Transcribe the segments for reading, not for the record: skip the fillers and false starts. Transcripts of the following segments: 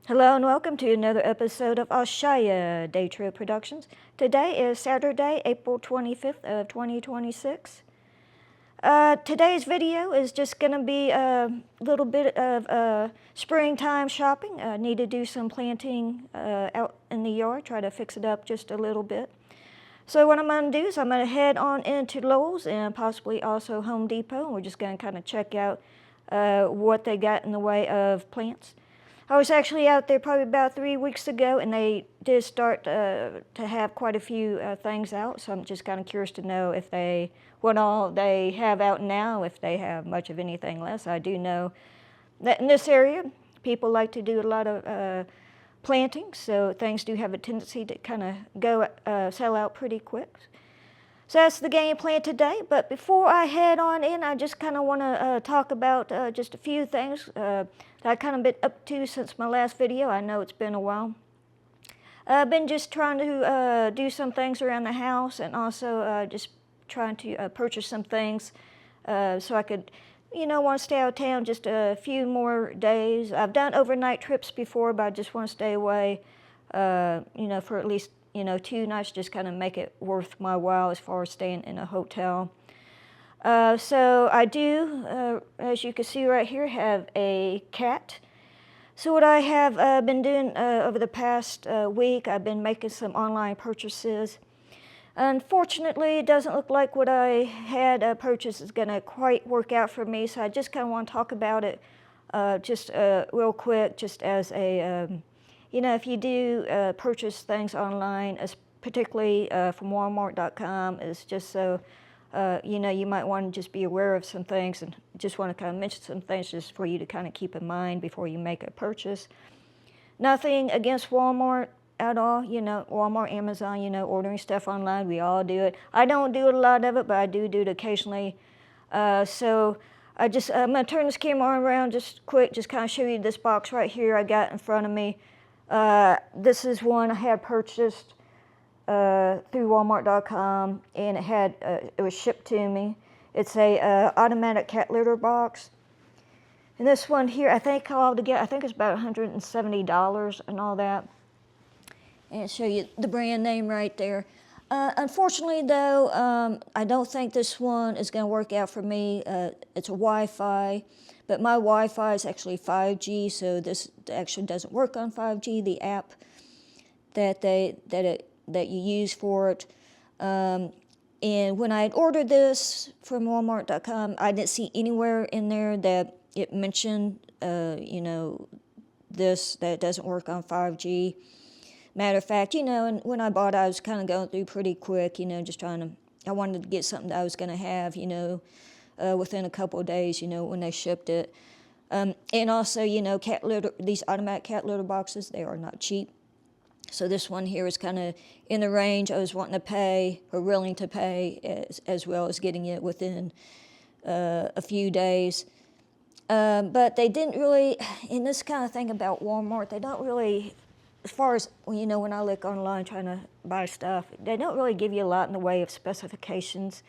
Hello and welcome to another episode of Ashaya Day Trip Productions. Today is Saturday, April 25th of 2026. Today's video is just going to be a little bit of springtime shopping. I need to do some planting out in the yard, try to fix it up just a little bit. So what I'm going to do is I'm going to head on into Lowe's and possibly also Home Depot. And we're just going to kind of check out what they got in the way of plants. I was actually out there probably about 3 weeks ago, and they did start to have quite a few things out. So I'm just kind of curious to know if what all they have out now, if they have much of anything less. I do know that in this area, people like to do a lot of planting, so things do have a tendency to kind of go sell out pretty quick. So that's the game plan today, but before I head on in, I just kind of want to talk about just a few things that I've kind of been up to since my last video. I know it's been a while. I've been just trying to do some things around the house, and also just trying to purchase some things so I could, want to stay out of town just a few more days. I've done overnight trips before, but I just want to stay away, for at least 2 nights, just kind of make it worth my while as far as staying in a hotel. So I do, as you can see right here, have a cat. So what I have been doing over the past week, I've been making some online purchases. Unfortunately, it doesn't look like what I had purchased is going to quite work out for me, so I just kind of want to talk about it just real quick, just as a if you do purchase things online, particularly from Walmart.com, is just so, you might want to just be aware of some things, and just want to kind of mention some things just for you to kind of keep in mind before you make a purchase. Nothing against Walmart at all, Walmart, Amazon, ordering stuff online, we all do it. I don't do a lot of it, but I do it occasionally. So I'm going to turn this camera around just quick, just kind of show you this box right here I got in front of me. This is one I had purchased through Walmart.com, and it was shipped to me. It's a automatic cat litter box. And this one here, I think it's about $170 and all that. And I'll show you the brand name right there. Unfortunately, though, I don't think this one is going to work out for me. It's a Wi-Fi. But my Wi-Fi is actually 5G, so this actually doesn't work on 5G. The app that you use for it, and when I had ordered this from Walmart.com, I didn't see anywhere in there that it mentioned, this that it doesn't work on 5G. Matter of fact, and when I bought it, I was kind of going through pretty quick, just I wanted to get something that I was going to have, within a couple of days, when they shipped it. And also, cat litter, these automatic cat litter boxes, they are not cheap. So this one here is kind of in the range I was wanting to pay, or willing to pay, as well as getting it within a few days. But they didn't really, in this kind of thing about Walmart, they don't really, as far as, when I look online trying to buy stuff, they don't really give you a lot in the way of specifications.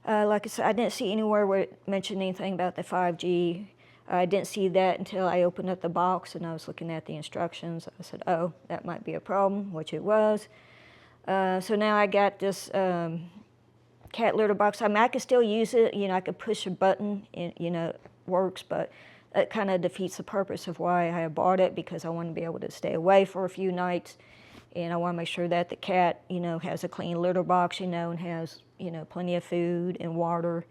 Like I said, I didn't see anywhere where it mentioned anything about the 5G. I didn't see that until I opened up the box and I was looking at the instructions. I said, oh, that might be a problem, which it was. So now I got this cat litter box. I mean, I can still use it. I could push a button, and, it works, but it kind of defeats the purpose of why I bought it, because I want to be able to stay away for a few nights. And I want to make sure that the cat, has a clean litter box, and has, plenty of food and water.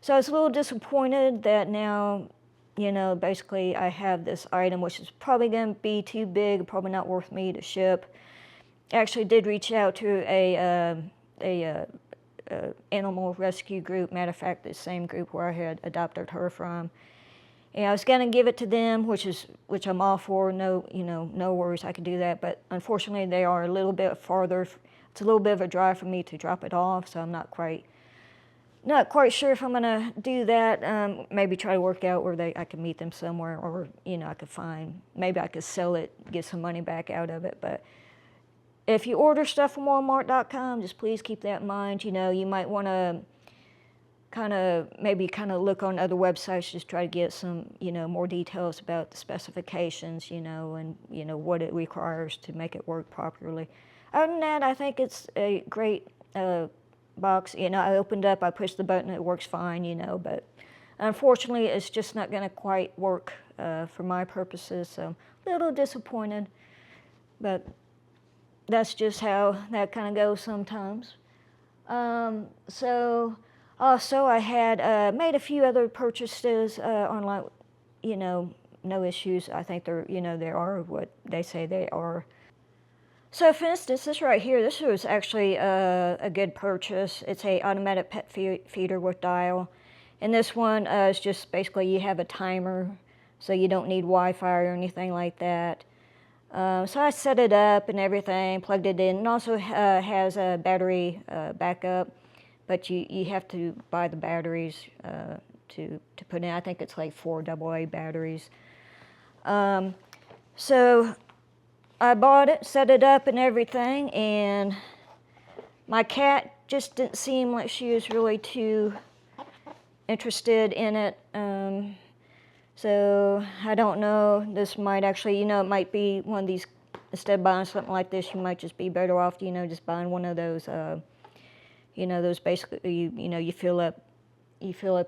So I was a little disappointed that now, basically I have this item, which is probably going to be too big, probably not worth me to ship. I actually did reach out to a animal rescue group. Matter of fact, the same group where I had adopted her from. And I was going to give it to them, which I'm all for. No, no worries, I could do that. But unfortunately, they are a little bit farther. It's a little bit of a drive for me to drop it off, so I'm not quite sure if I'm going to do that. Maybe try to work out where I can meet them somewhere, or I could maybe I could sell it, get some money back out of it. But if you order stuff from Walmart.com, just please keep that in mind. You might want to maybe look on other websites, just try to get some, more details about the specifications, and, what it requires to make it work properly. Other than that, I think it's a great box. I opened up, I pushed the button, it works fine, but unfortunately, it's just not going to quite work for my purposes, so a little disappointed, but that's just how that kind of goes sometimes. So also I had made a few other purchases online, no issues. I think they're, they are what they say they are. So for instance, this right here, this was actually a good purchase. It's a automatic pet feeder with dial. And this one is just basically you have a timer, so you don't need Wi-Fi or anything like that. So I set it up and everything, plugged it in. It also has a battery backup, but you have to buy the batteries to put in. I think it's like 4 AA batteries. So I bought it, set it up and everything, and my cat just didn't seem like she was really too interested in it. So I don't know, this might actually, it might be one of these, instead of buying something like this, you might just be better off, just buying one of those, those basically, you fill up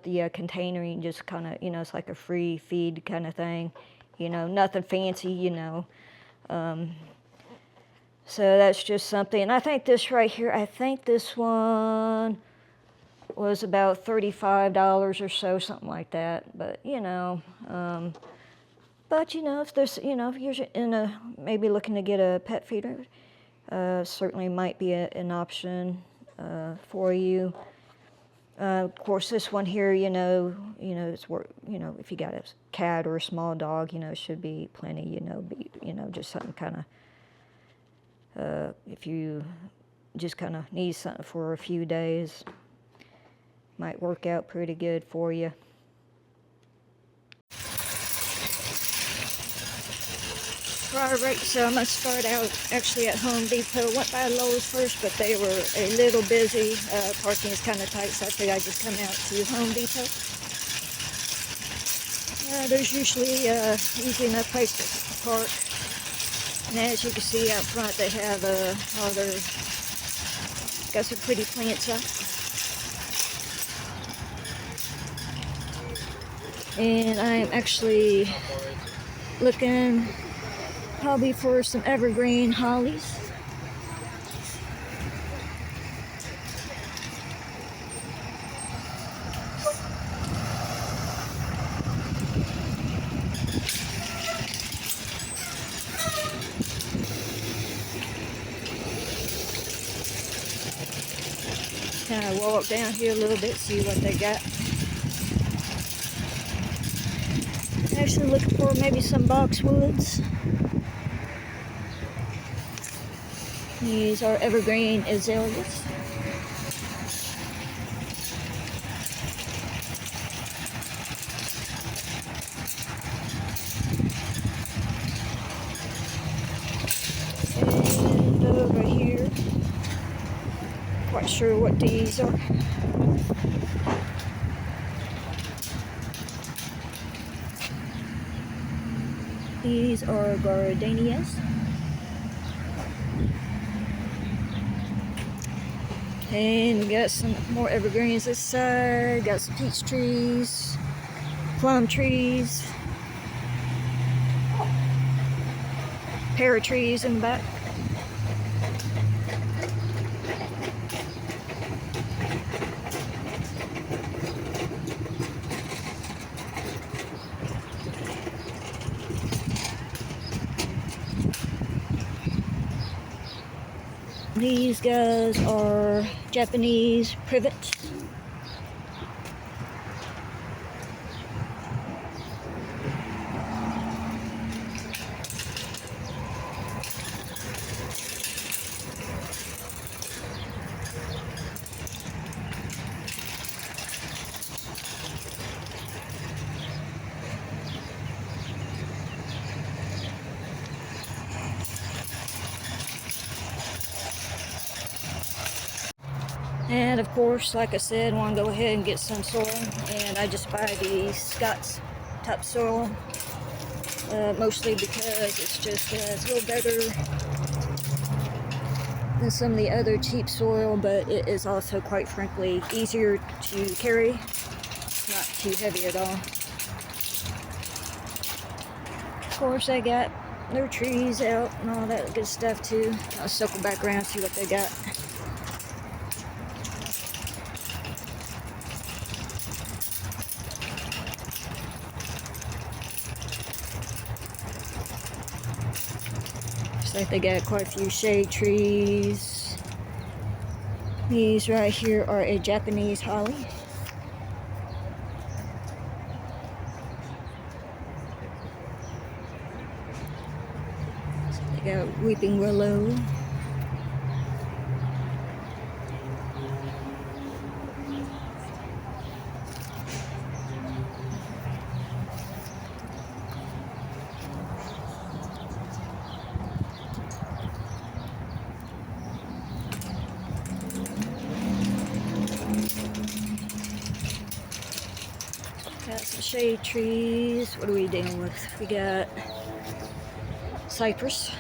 the container and just kind of, it's like a free feed kind of thing, nothing fancy, so that's just something. And I think this right here, I think this one was about $35 or so, something like that. But if there's, if you're maybe looking to get a pet feeder, certainly might be an option for you. Of course, this one here, it's if you got a cat or a small dog, should be plenty. Just something kind of, if you just kind of need something for a few days, might work out pretty good for you. Alright, so I'm going to start out actually at Home Depot. Went by Lowe's first, but they were a little busy. Parking is kind of tight, so I figured I'd just come out to Home Depot. There's usually easy enough place to park. And as you can see out front, they have got some pretty plants up. And I'm actually looking probably for some evergreen hollies. Kind of walk down here a little bit, see what they got. Actually looking for maybe some boxwoods. These are evergreen azaleas. And over here, quite sure what these are. These are gardenias. And we got some more evergreens this side. Got some peach trees, plum trees, pear trees in the back. These guys are Japanese privet. And of course, like I said, I want to go ahead and get some soil, and I just buy the Scott's topsoil, mostly because it's just a little better than some of the other cheap soil, but it is also, quite frankly, easier to carry. It's not too heavy at all. Of course, they got their trees out and all that good stuff too. I'll circle back around and see what they got. Looks like they got quite a few shade trees. These right here are a Japanese holly. They got weeping willow. Got some shade trees. What are we dealing with? We got cypress.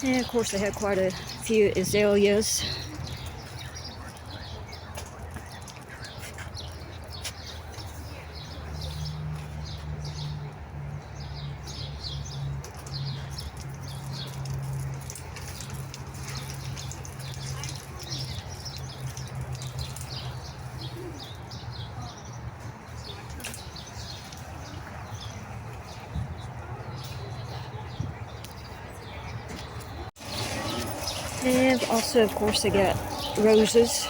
And of course they have quite a few azaleas. And also, of course, they got roses.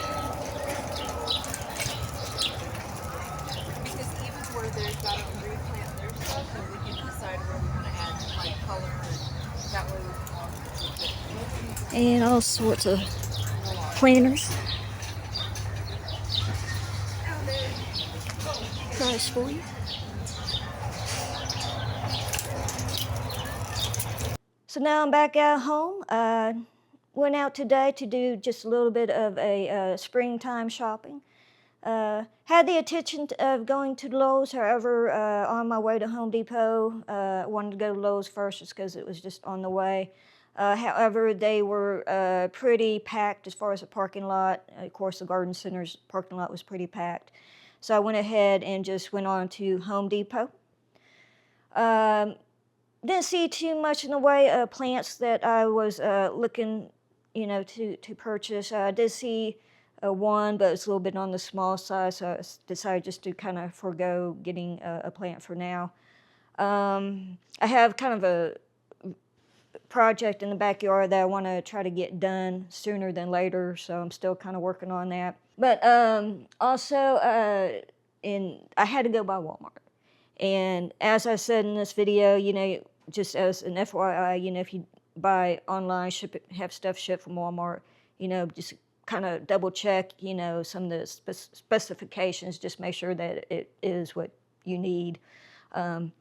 Because even where they've got to replant their stuff, and we can decide where we want to add like color, and that way. And all sorts of planters. Price for you. So now I'm back at home. Went out today to do just a little bit of a springtime shopping. Had the intention of going to Lowe's, however, on my way to Home Depot, I wanted to go to Lowe's first just because it was just on the way. However, they were pretty packed as far as the parking lot. Of course, the garden center's parking lot was pretty packed. So I went ahead and just went on to Home Depot. Didn't see too much in the way of plants that I was looking, to purchase. I did see one, but it's a little bit on the small side, so I decided just to kind of forego getting a plant for now. I have kind of a project in the backyard that I want to try to get done sooner than later, so I'm still kind of working on that. But also, I had to go by Walmart. And as I said in this video, just as an FYI, if you buy online, have stuff shipped from Walmart, just kind of double check, some of the specifications, just make sure that it is what you need. But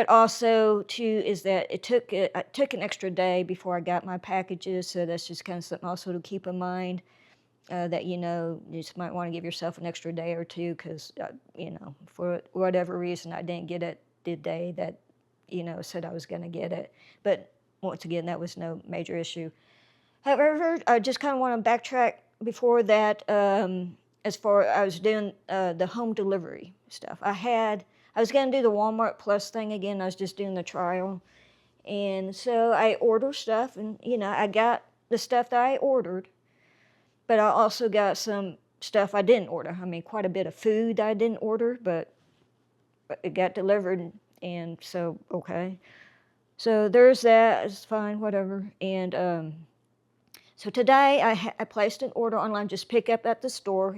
also too is that it took an extra day before I got my packages, so that's just kind of something also to keep in mind. That you just might want to give yourself an extra day or two because for whatever reason I didn't get it the day that said I was going to get it. But once again, that was no major issue. However, I just kind of want to backtrack before that. As far I was doing the home delivery stuff, I was going to do the Walmart Plus thing again. I was just doing the trial, and so I order stuff, and I got the stuff that I ordered, but I also got some stuff I didn't order. I mean, quite a bit of food I didn't order, but it got delivered, and so okay. So there's that. It's fine, whatever. And so today I placed an order online, just pick up at the store,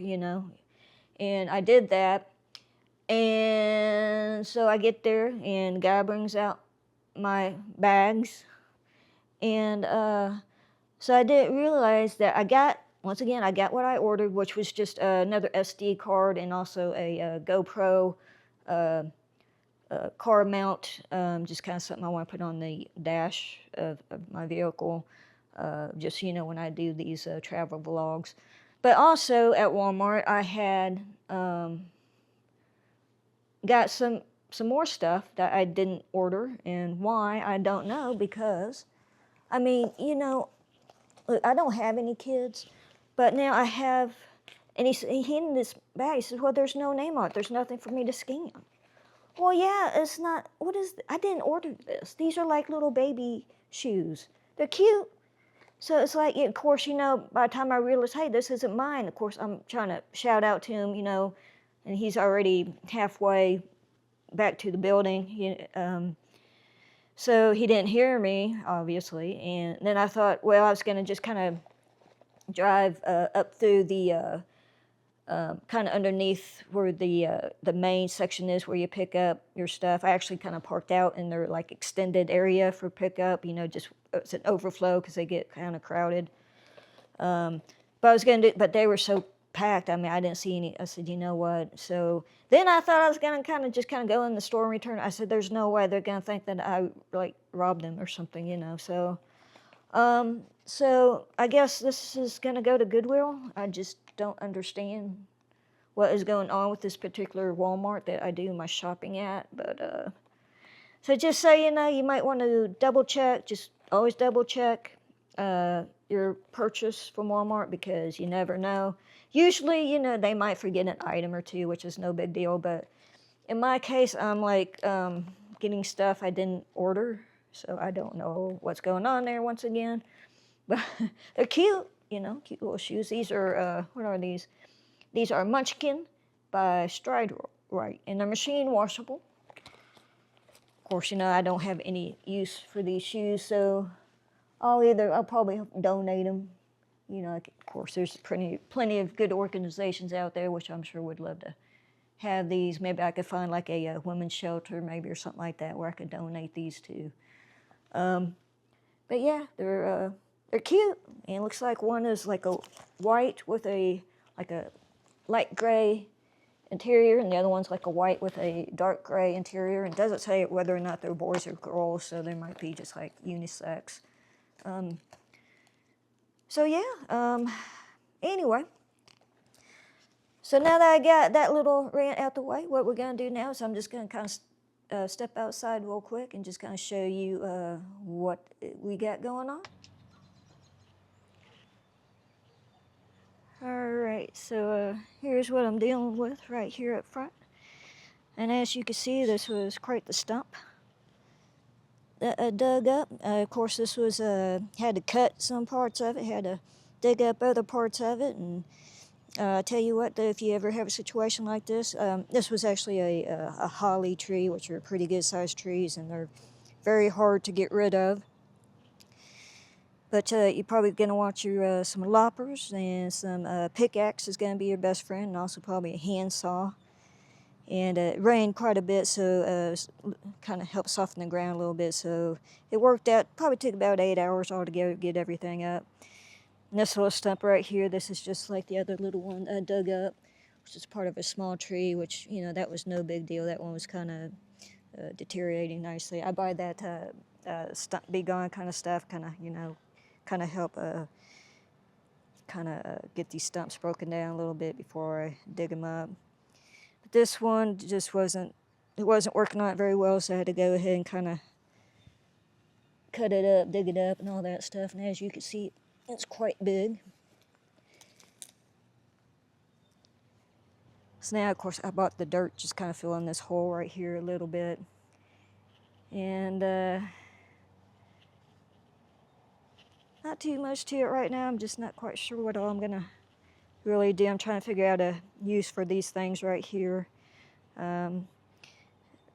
and I did that. And so I get there, and the guy brings out my bags, and so I didn't realize that once again, I got what I ordered, which was just another SD card and also a GoPro car mount, just kind of something I want to put on the dash of my vehicle, just, when I do these travel vlogs. But also at Walmart, I had got some more stuff that I didn't order, and why, I don't know, because, I mean, look, I don't have any kids, but now I have, and he in this bag, he says, well, there's no name on it. There's nothing for me to scan. Well, yeah, it's not, I didn't order this. These are like little baby shoes. They're cute. So it's like, of course, by the time I realized, hey, this isn't mine, of course, I'm trying to shout out to him, and he's already halfway back to the building. So he didn't hear me, obviously. And then I thought, well, I was going to just kind of drive up through the kind of underneath where the main section is, where you pick up your stuff. I actually kind of parked out in their like extended area for pickup. Just it's an overflow because they get kind of crowded. But I was gonna do, but they were so packed. I mean, I didn't see any. I said, you know what? So then I thought I was gonna kind of go in the store and return. I said, there's no way they're gonna think that I like robbed them or something, So, so I guess this is gonna go to Goodwill. I just don't understand what is going on with this particular Walmart that I do my shopping at. But so just so you might want to double check. Just always double check your purchase from Walmart, because you never know. Usually, they might forget an item or two, which is no big deal. But in my case, I'm like getting stuff I didn't order, so I don't know what's going on there once again. But they're cute, cute little shoes. These are, what are these? These are Munchkin by Stride Right, and they're machine washable. Of course, I don't have any use for these shoes, so I'll probably donate them. Of course, there's plenty of good organizations out there, which I'm sure would love to have these. Maybe I could find like a women's shelter, maybe, or something like that, where I could donate these to. But yeah, they're cute, and it looks like one is like a white with a light gray interior, and the other one's like a white with a dark gray interior. And it doesn't say whether or not they're boys or girls, so they might be just like unisex. So yeah, anyway. So now that I got that little rant out the way, what we're going to do now is I'm just going to kind of step outside real quick and just kind of show you what we got going on. All right, so here's what I'm dealing with right here up front. And as you can see, this was quite the stump that I dug up. Of course, this was, had to cut some parts of it, had to dig up other parts of it. And I tell you what, though, if you ever have a situation like this, this was actually a holly tree, which are pretty good sized trees, and they're very hard to get rid of. But you're probably going to want your some loppers, and some pickaxe is going to be your best friend, and also probably a handsaw. And it rained quite a bit, so kind of helped soften the ground a little bit. So it worked out. Probably took about 8 hours altogether to get everything up. And this little stump right here, this is just like the other little one I dug up, which is part of a small tree, which, that was no big deal. That one was kind of deteriorating nicely. I buy that stump be gone kind of stuff, kind of help get these stumps broken down a little bit before I dig them up. But this one just wasn't it wasn't working out very well, so I had to go ahead and kind of cut it up, dig it up, and all that stuff. And as you can see, it's quite big. So now, of course, I bought the dirt, just kind of filling this hole right here a little bit. And not too much to it right now. I'm just not quite sure what all I'm gonna really do. I'm trying to figure out a use for these things right here.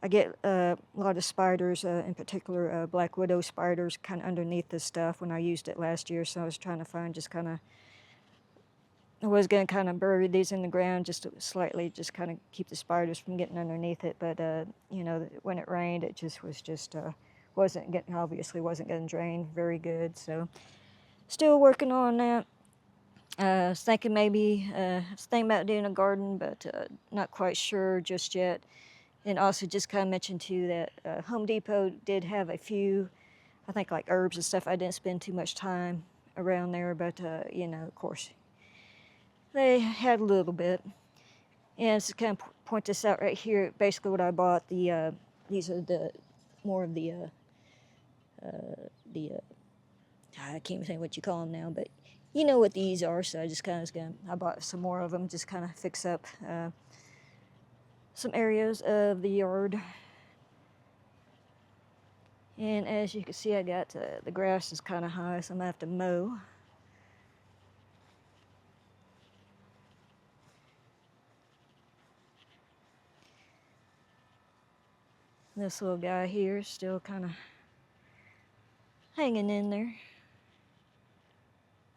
I get a lot of spiders, in particular black widow spiders, kind of underneath this stuff when I used it last year. So I was trying to find just kind of, I was going to kind of bury these in the ground just to slightly, just kind of keep the spiders from getting underneath it. But you know, when it rained, it just was just wasn't getting, obviously wasn't getting drained very good. So still working on that. I was thinking maybe, I was thinking about doing a garden, but not quite sure just yet. And also just kind of mentioned too that Home Depot did have a few, I think like herbs and stuff. I didn't spend too much time around there, but you know, of course, they had a little bit. And to kind of point this out right here, basically what I bought, these are the, more of the, I can't even think what you call them now, but you know what these are, so I just kind of, I bought some more of them, just kind of fix up some areas of the yard. And as you can see, I got the grass is kind of high, so I'm gonna have to mow. This little guy here is still kind of hanging in there.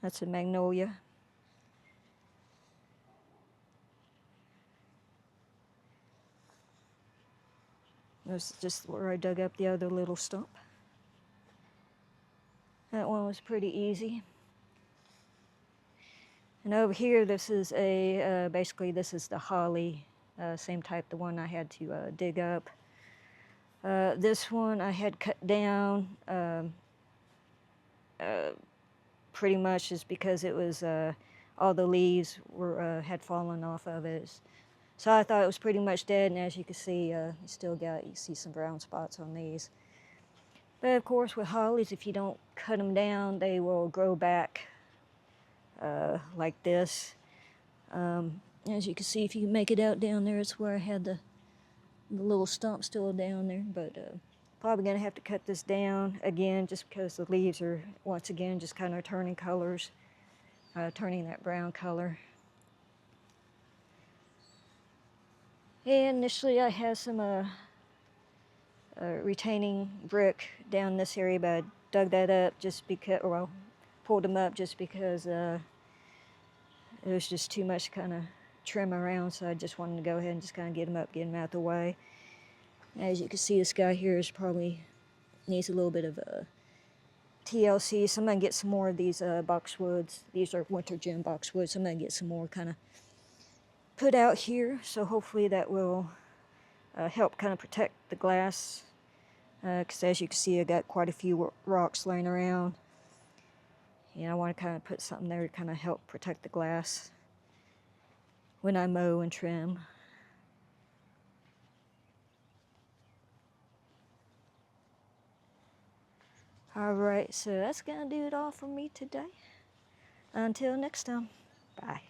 That's a magnolia. This is just where I dug up the other little stump. That one was pretty easy. And over here, this is a, basically this is the holly, same type, the one I had to dig up. This one I had cut down pretty much just because it was, all the leaves were, had fallen off of it. So I thought it was pretty much dead, and as you can see, you still got, you see some brown spots on these. But of course with hollies, if you don't cut them down, they will grow back like this. As you can see, if you make it out down there, it's where I had the little stump still down there. But probably gonna have to cut this down again just because the leaves are, once again, just kind of turning colors, turning that brown color. And initially I had some retaining brick down this area, but I dug that up just because, or well, pulled them up just because it was just too much to kind of trim around, so I just wanted to go ahead and just kind of get them up, get them out the way. As you can see, this guy here is probably needs a little bit of TLC, so I'm going to get some more of these boxwoods. These are winter gem boxwoods, so I'm going to get some more kind of put out here, so hopefully that will help kind of protect the glass, because as you can see, I got quite a few rocks laying around, and I want to kind of put something there to kind of help protect the glass when I mow and trim. Alright, so that's going to do it all for me today. Until next time, bye.